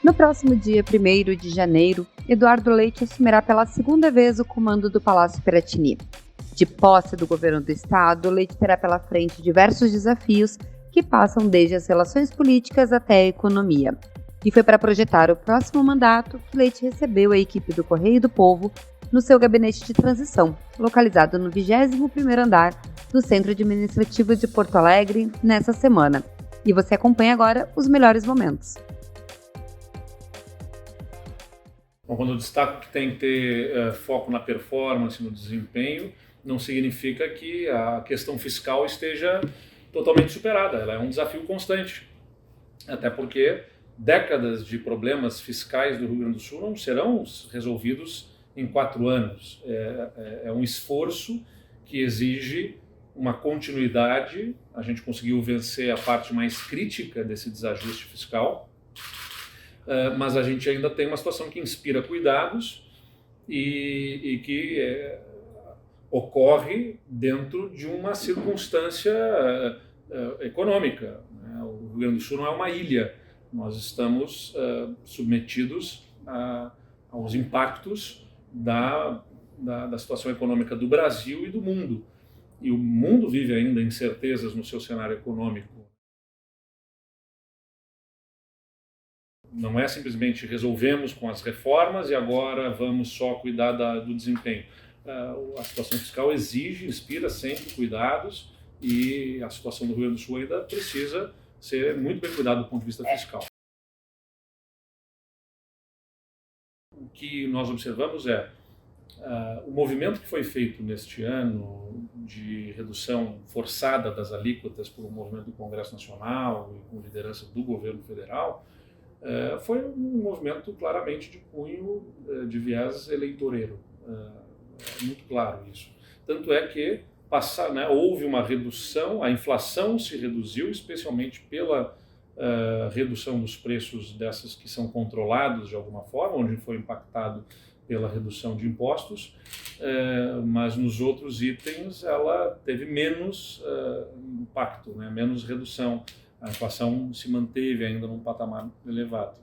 No próximo dia 1º de janeiro, Eduardo Leite assumirá pela segunda vez o comando do Palácio Piratini. De posse do governo do estado, Leite terá pela frente diversos desafios que passam desde as relações políticas até a economia. E foi para projetar o próximo mandato que Leite recebeu a equipe do Correio do Povo no seu gabinete de transição, localizado no 21º andar do Centro Administrativo de Porto Alegre, nessa semana. E você acompanha agora os melhores momentos. Bom, quando eu destaco que tem que ter foco na performance, no desempenho, não significa que a questão fiscal esteja totalmente superada. Ela é um desafio constante, até porque décadas de problemas fiscais do Rio Grande do Sul não serão resolvidos em 4 anos. É um esforço que exige uma continuidade. A gente conseguiu vencer a parte mais crítica desse desajuste fiscal, mas a gente ainda tem uma situação que inspira cuidados e que ocorre dentro de uma circunstância econômica. O Rio Grande do Sul não é uma ilha. Nós estamos submetidos aos impactos da situação econômica do Brasil e do mundo. E o mundo vive ainda incertezas no seu cenário econômico. Não é simplesmente resolvemos com as reformas e agora vamos só cuidar do desempenho. A situação fiscal inspira sempre cuidados e a situação do Rio Grande do Sul ainda precisa ser muito bem cuidada do ponto de vista fiscal. O que nós observamos o movimento que foi feito neste ano de redução forçada das alíquotas por um movimento do Congresso Nacional e com liderança do governo federal, foi um movimento claramente de cunho de viés eleitoreiro. É muito claro isso. Tanto é que houve uma redução, a inflação se reduziu, especialmente pela redução dos preços dessas que são controlados de alguma forma, onde foi impactado pela redução de impostos, mas nos outros itens ela teve menos impacto, menos redução. A inflação se manteve ainda num patamar elevado.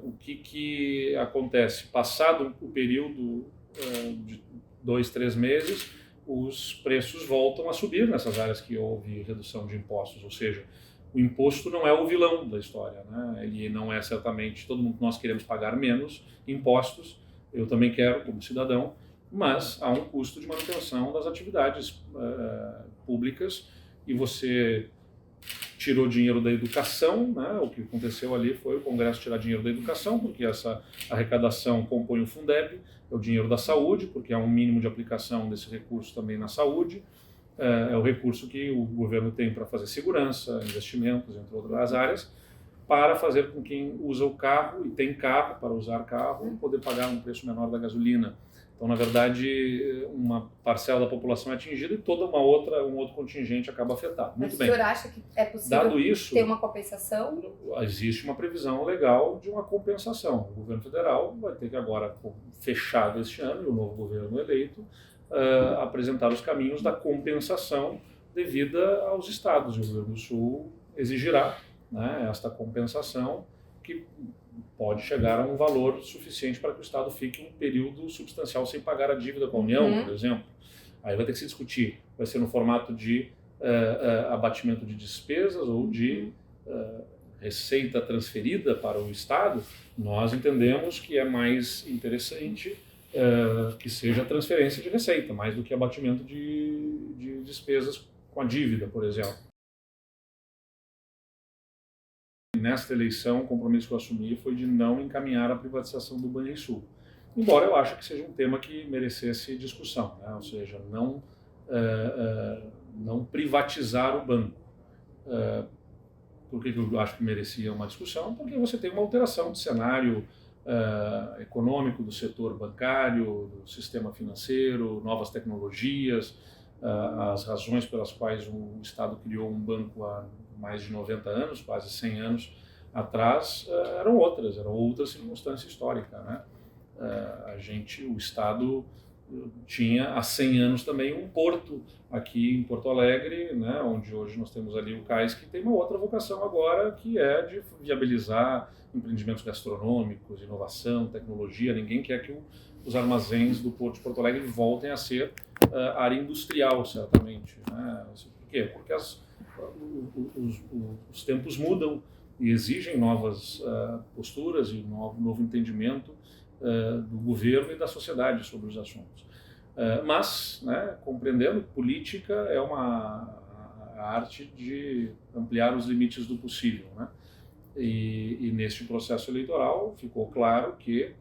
O que acontece? Passado o período de 2, 3 meses, os preços voltam a subir nessas áreas que houve redução de impostos, ou seja, o imposto não é o vilão da história, Ele não é certamente, nós queremos pagar menos impostos, eu também quero como cidadão, mas há um custo de manutenção das atividades públicas e você tirou dinheiro da educação, o que aconteceu ali foi o Congresso tirar dinheiro da educação, porque essa arrecadação compõe o Fundeb, é o dinheiro da saúde, porque há um mínimo de aplicação desse recurso também na saúde, é o recurso que o governo tem para fazer segurança, investimentos, entre outras áreas, para fazer com que quem usa o carro e tem carro para usar carro poder pagar um preço menor da gasolina. Então, na verdade, uma parcela da população é atingida e toda um outro contingente acaba afetado. Muito bem. Mas o senhor acha que é possível Dado isso, ter uma compensação? Existe uma previsão legal de uma compensação. O governo federal vai ter que agora, fechado este ano, e o novo governo eleito, apresentar os caminhos da compensação devida aos estados. O Rio Grande do Sul exigirá esta compensação que pode chegar a um valor suficiente para que o Estado fique um período substancial sem pagar a dívida com a União, por exemplo. Aí vai ter que se discutir, vai ser no formato de abatimento de despesas ou de receita transferida para o Estado. Nós entendemos que é mais interessante que seja transferência de receita, mais do que abatimento de despesas com a dívida, por exemplo. Nesta eleição, o compromisso que eu assumi foi de não encaminhar a privatização do Banrisul. Embora eu ache que seja um tema que merecesse discussão, ou seja, não privatizar o banco. Por que eu acho que merecia uma discussão? Porque você tem uma alteração de cenário econômico do setor bancário, do sistema financeiro, novas tecnologias, as razões pelas quais o Estado criou um banco há mais de 90 anos, quase 100 anos atrás, eram outra circunstância histórica, o Estado tinha há 100 anos também um porto aqui em Porto Alegre, né, onde hoje nós temos ali o cais, que tem uma outra vocação agora, que é de viabilizar empreendimentos gastronômicos, inovação, tecnologia. Ninguém quer que os armazéns do Porto de Porto Alegre voltem a ser área industrial, certamente. Né? Por quê? Porque os tempos mudam e exigem novas posturas e novo entendimento do governo e da sociedade sobre os assuntos. Mas, né, compreendendo, política é a arte de ampliar os limites do possível. Né? E neste processo eleitoral ficou claro que,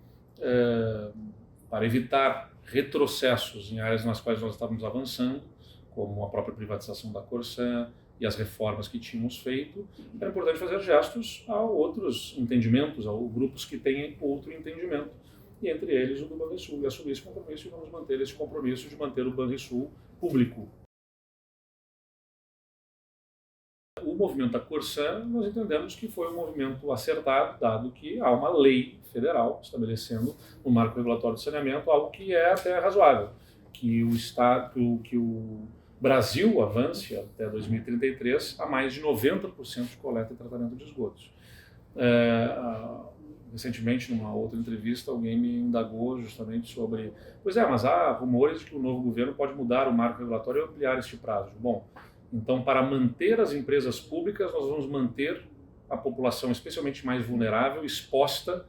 para evitar retrocessos em áreas nas quais nós estávamos avançando, como a própria privatização da Corsã e as reformas que tínhamos feito, era importante fazer gestos a outros entendimentos, a grupos que têm outro entendimento, e entre eles o do Banrisul. E assumir esse compromisso e vamos manter esse compromisso de manter o Banrisul público. O movimento da Corsã, nós entendemos que foi um movimento acertado, dado que há uma lei federal estabelecendo no marco regulatório de saneamento algo que é até razoável, que o Estado, que o Brasil avance até 2033 a mais de 90% de coleta e tratamento de esgotos. Recentemente, numa outra entrevista, alguém me indagou justamente sobre, mas há rumores de que o novo governo pode mudar o marco regulatório e ampliar este prazo. Bom, então, para manter as empresas públicas, nós vamos manter a população, especialmente mais vulnerável, exposta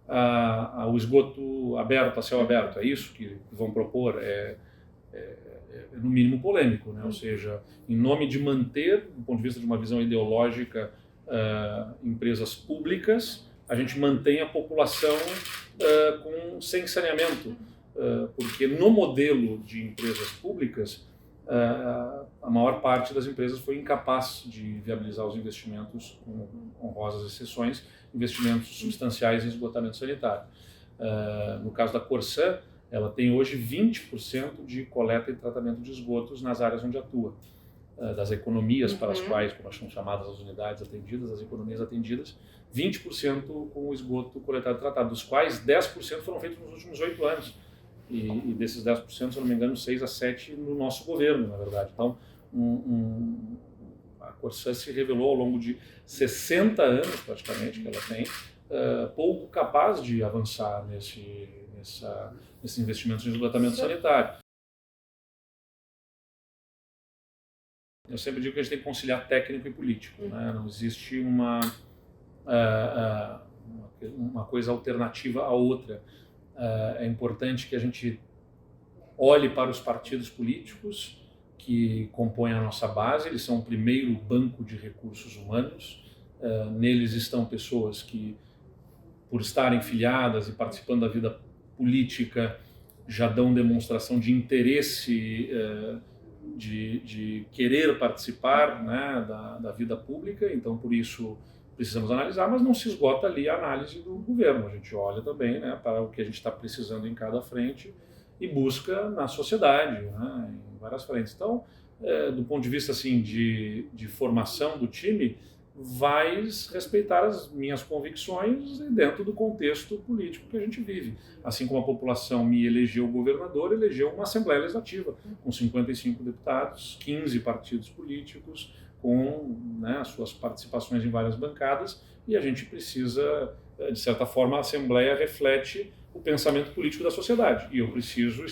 ao esgoto aberto, a céu aberto. É isso que vão propor. É no mínimo polêmico, né? Ou seja, em nome de manter, do ponto de vista de uma visão ideológica, empresas públicas, a gente mantém a população sem saneamento, porque no modelo de empresas públicas, a maior parte das empresas foi incapaz de viabilizar os investimentos, com honrosas exceções, investimentos substanciais em esgotamento sanitário. No caso da Corsã, ela tem hoje 20% de coleta e tratamento de esgotos nas áreas onde atua. Das economias para as quais, como são chamadas as unidades atendidas, as economias atendidas, 20% com o esgoto coletado e tratado, dos quais 10% foram feitos nos últimos 8 anos. E desses 10%, se eu não me engano, 6 a 7 no nosso governo, na verdade. Então, a Corsã se revelou ao longo de 60 anos, praticamente, que ela tem, pouco capaz de avançar nesses investimentos em esgotamento sanitário. Eu sempre digo que a gente tem que conciliar técnico e político. Né? Não existe uma coisa alternativa à outra. É importante que a gente olhe para os partidos políticos que compõem a nossa base. Eles são o primeiro banco de recursos humanos. Neles estão pessoas que, por estarem filiadas e participando da vida política, já dão demonstração de interesse de querer participar, né, da vida pública. Então, por isso, precisamos analisar, mas não se esgota ali a análise do governo. A gente olha também, né, para o que a gente está precisando em cada frente e busca na sociedade, né, em várias frentes. Então, do ponto de vista assim, de formação do time, vai respeitar as minhas convicções dentro do contexto político que a gente vive. Assim como a população me elegeu governador, elegeu uma Assembleia Legislativa, com 55 deputados, 15 partidos políticos, com, né, as suas participações em várias bancadas, e a gente precisa, de certa forma, a Assembleia reflete o pensamento político da sociedade, e eu preciso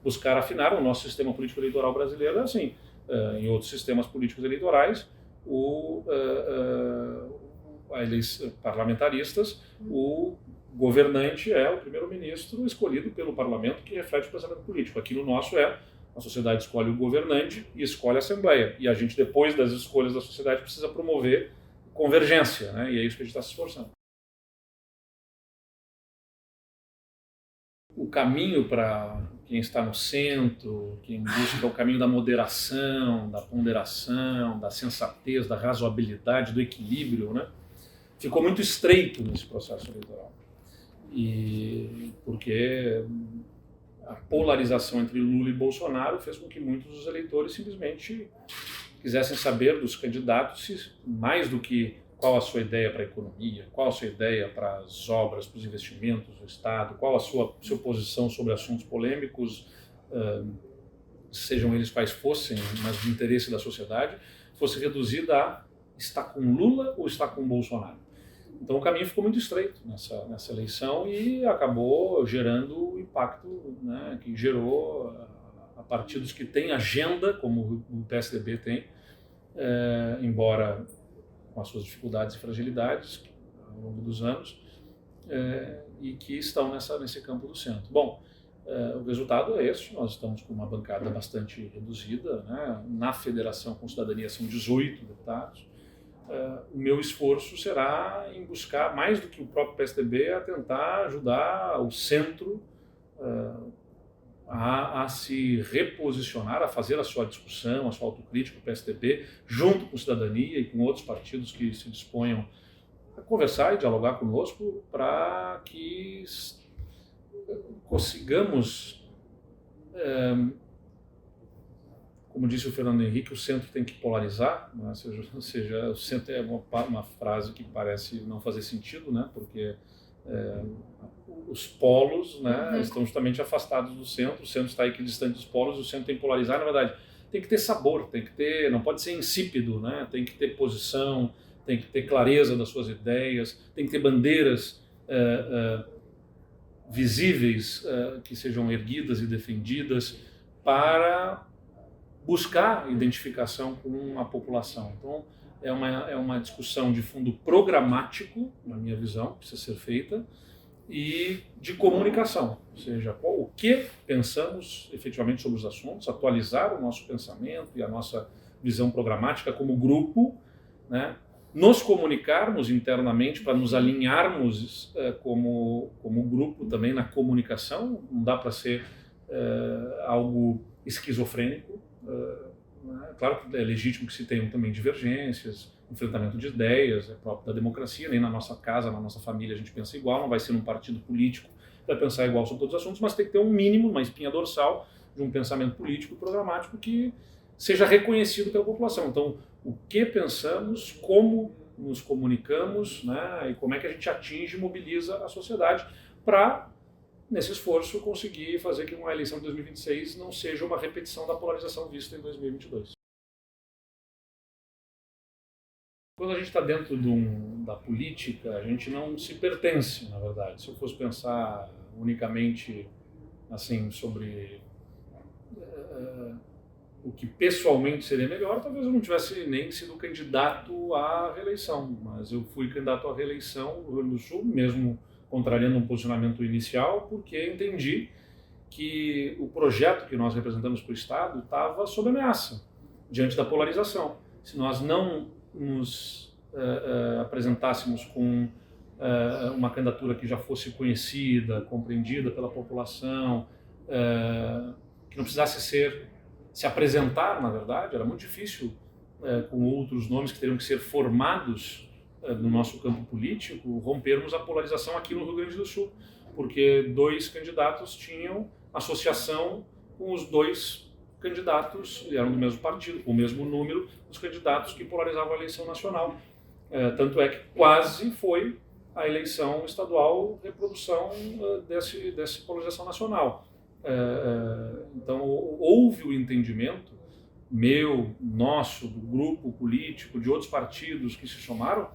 buscar afinar o nosso sistema político eleitoral brasileiro. Assim, em outros sistemas políticos eleitorais, parlamentaristas, o governante é o primeiro-ministro escolhido pelo parlamento, que reflete o pensamento político. Aqui no nosso a sociedade escolhe o governante e escolhe a Assembleia. E a gente, depois das escolhas da sociedade, precisa promover convergência, né? E é isso que a gente está se esforçando. O caminho para quem está no centro, quem busca o caminho da moderação, da ponderação, da sensatez, da razoabilidade, do equilíbrio, né, ficou muito estreito nesse processo eleitoral. E porque a polarização entre Lula e Bolsonaro fez com que muitos dos eleitores simplesmente quisessem saber dos candidatos, mais do que qual a sua ideia para a economia, qual a sua ideia para as obras, para os investimentos do Estado, qual a sua posição sobre assuntos polêmicos sejam eles quais fossem, mas de interesse da sociedade, fosse reduzida a está com Lula ou está com Bolsonaro. Então o caminho ficou muito estreito nessa eleição e acabou gerando o impacto, né, que gerou a partidos que têm agenda, como o PSDB tem, embora com as suas dificuldades e fragilidades ao longo dos anos, e que estão nesse campo do centro. Bom, o resultado é esse, nós estamos com uma bancada bastante reduzida, né? Na Federação com Cidadania são 18 deputados. O meu esforço será em buscar, mais do que o próprio PSDB, a tentar ajudar o centro a se reposicionar, a fazer a sua discussão, a sua autocrítica, o PSDB, junto com Cidadania e com outros partidos que se disponham a conversar e dialogar conosco para que consigamos, como disse o Fernando Henrique, o centro tem que polarizar, né? Ou seja, o centro é uma frase que parece não fazer sentido, né? Porque os polos, né, estão justamente afastados do centro, o centro está equidistante dos polos, o centro tem que polarizar, na verdade, tem que ter sabor, não pode ser insípido, né? Tem que ter posição, tem que ter clareza das suas ideias, tem que ter bandeiras visíveis que sejam erguidas e defendidas para buscar identificação com a população. Então, é uma discussão de fundo programático, na minha visão, que precisa ser feita, e de comunicação, ou seja, o que pensamos efetivamente sobre os assuntos, atualizar o nosso pensamento e a nossa visão programática como grupo, né? Nos comunicarmos internamente para nos alinharmos como grupo também na comunicação, não dá para ser algo esquizofrênico. Claro que é legítimo que se tenham também divergências, enfrentamento de ideias, é próprio da democracia, nem na nossa casa, na nossa família a gente pensa igual, não vai ser num partido político que vai pensar igual sobre todos os assuntos, mas tem que ter um mínimo, uma espinha dorsal de um pensamento político e programático que seja reconhecido pela população. Então, o que pensamos, como nos comunicamos, né, e como é que a gente atinge e mobiliza a sociedade para, nesse esforço, conseguir fazer que uma eleição de 2026 não seja uma repetição da polarização vista em 2022. Quando a gente está dentro da política, a gente não se pertence, na verdade. Se eu fosse pensar unicamente assim sobre o que pessoalmente seria melhor, talvez eu não tivesse nem sido candidato à reeleição, mas eu fui candidato à reeleição no Rio Grande do Sul, mesmo contrariando um posicionamento inicial, porque entendi que o projeto que nós representamos para o Estado estava sob ameaça, diante da polarização. Se nós não nos apresentássemos com uma candidatura que já fosse conhecida, compreendida pela população, que não precisasse se apresentar, na verdade, era muito difícil com outros nomes que teriam que ser formados no nosso campo político, rompermos a polarização aqui no Rio Grande do Sul, porque 2 candidatos tinham associação com os 2 candidatos, eram do mesmo partido, com o mesmo número dos candidatos que polarizavam a eleição nacional. Tanto é que quase foi a eleição estadual reprodução dessa polarização nacional. Então, houve o entendimento meu, nosso, do grupo político, de outros partidos que se somaram,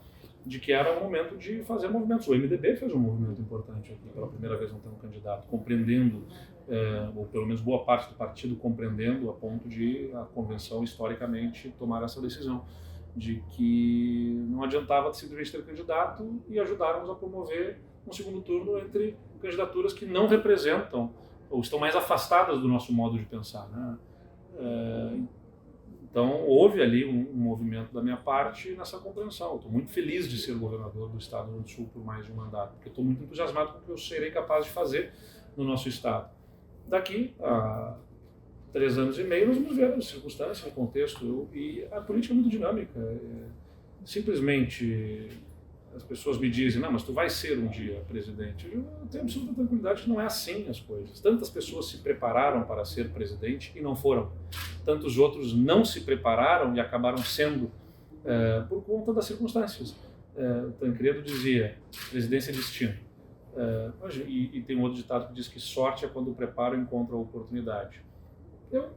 de que era o momento de fazer movimentos. O MDB fez um movimento importante aqui, pela primeira vez não tem um candidato, compreendendo, ou pelo menos boa parte do partido compreendendo, a ponto de a convenção historicamente tomar essa decisão, de que não adiantava simplesmente ter candidato e ajudarmos a promover um segundo turno entre candidaturas que não representam ou estão mais afastadas do nosso modo de pensar, né? Então, houve ali um movimento da minha parte nessa compreensão. Estou muito feliz de ser governador do Estado do Rio Grande do Sul por mais de um mandato, porque estou muito entusiasmado com o que eu serei capaz de fazer no nosso Estado. Daqui a 3 anos e meio, nós vamos ver as circunstâncias, o contexto, e a política é muito dinâmica. Simplesmente as pessoas me dizem, não, mas tu vai ser um dia presidente. Eu tenho absoluta tranquilidade que não é assim as coisas. Tantas pessoas se prepararam para ser presidente e não foram. Tantos outros não se prepararam e acabaram sendo por conta das circunstâncias. Tancredo dizia, presidência é destino. E tem um outro ditado que diz que sorte é quando o preparo encontra a oportunidade. Eu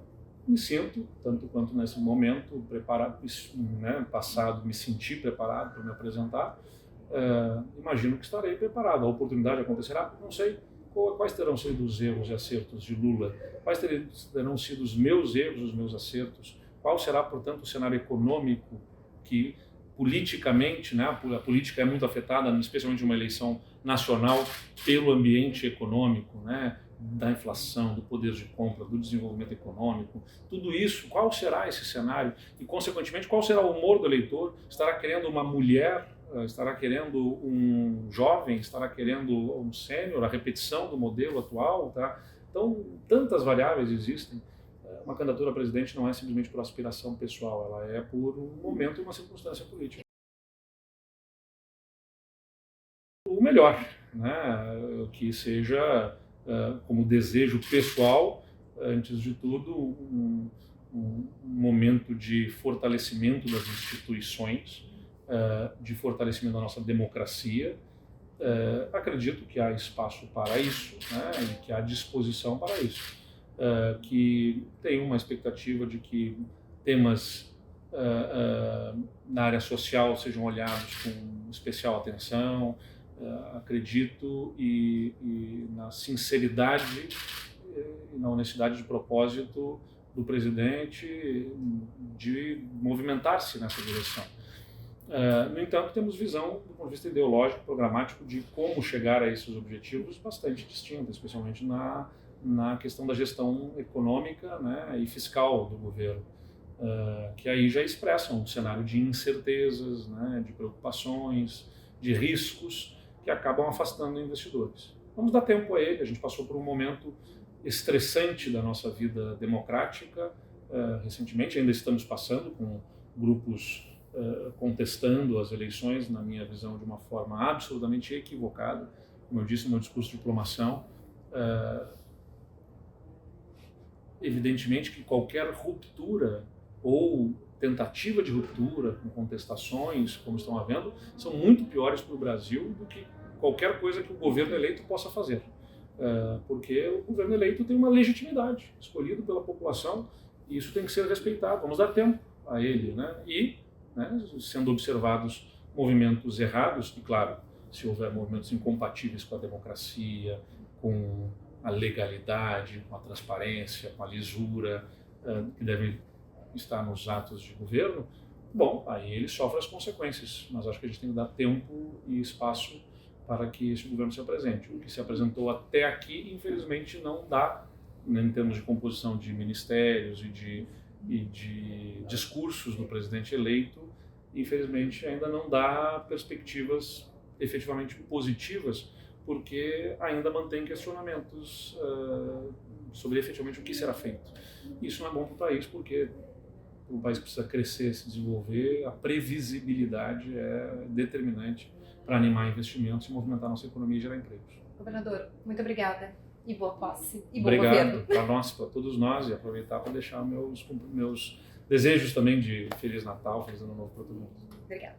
me sinto, tanto quanto nesse momento, preparado, né, passado, me senti preparado para me apresentar. Imagino que estarei preparado. A oportunidade acontecerá? Não sei. Quais terão sido os erros e acertos de Lula? Quais terão sido os meus erros, os meus acertos? Qual será, portanto, o cenário econômico que, politicamente, né, a política é muito afetada, especialmente numa eleição nacional, pelo ambiente econômico, né, da inflação, do poder de compra, do desenvolvimento econômico, tudo isso, qual será esse cenário? E, consequentemente, qual será o humor do eleitor? Estará querendo uma mulher? Estará querendo um jovem? Estará querendo um sênior? A repetição do modelo atual? Tá? Então, tantas variáveis existem. Uma candidatura a presidente não é simplesmente por aspiração pessoal, ela é por um momento e uma circunstância política. O melhor, né? Que seja como desejo pessoal, antes de tudo, um momento de fortalecimento das instituições, de fortalecimento da nossa democracia. Acredito que há espaço para isso, né, e que há disposição para isso. Que tem uma expectativa de que temas na área social sejam olhados com especial atenção. Acredito e na sinceridade e na honestidade de propósito do presidente de movimentar-se nessa direção. No entanto, temos visão do ponto de vista ideológico, programático, de como chegar a esses objetivos bastante distinta, especialmente na questão da gestão econômica, né, e fiscal do governo, que aí já expressam um cenário de incertezas, né, de preocupações, de riscos que acabam afastando investidores. Vamos dar tempo a ele. A gente passou por um momento estressante da nossa vida democrática recentemente, ainda estamos passando com grupos contestando as eleições, na minha visão, de uma forma absolutamente equivocada. Como eu disse no meu discurso de diplomação, evidentemente que qualquer ruptura ou tentativa de ruptura com contestações, como estão havendo, são muito piores para o Brasil do que qualquer coisa que o governo eleito possa fazer. Porque o governo eleito tem uma legitimidade, escolhido pela população, e isso tem que ser respeitado. Vamos dar tempo a ele, né? E, né, sendo observados movimentos errados, e claro, se houver movimentos incompatíveis com a democracia, com a legalidade, com a transparência, com a lisura, que devem estar nos atos de governo, bom, aí ele sofre as consequências. Mas acho que a gente tem que dar tempo e espaço para que esse governo se apresente. O que se apresentou até aqui, infelizmente, não dá, né, em termos de composição de ministérios e de discursos do presidente eleito, infelizmente ainda não dá perspectivas efetivamente positivas, porque ainda mantém questionamentos sobre efetivamente o que será feito. Isso não é bom para o país, porque o país precisa crescer, se desenvolver, a previsibilidade é determinante para animar investimentos e movimentar a nossa economia e gerar empregos. Governador, muito obrigada e boa posse e bom Obrigado governo. para nós, para todos nós, e aproveitar para deixar meus desejos também de Feliz Natal, Feliz Ano Novo para todo mundo. Obrigada.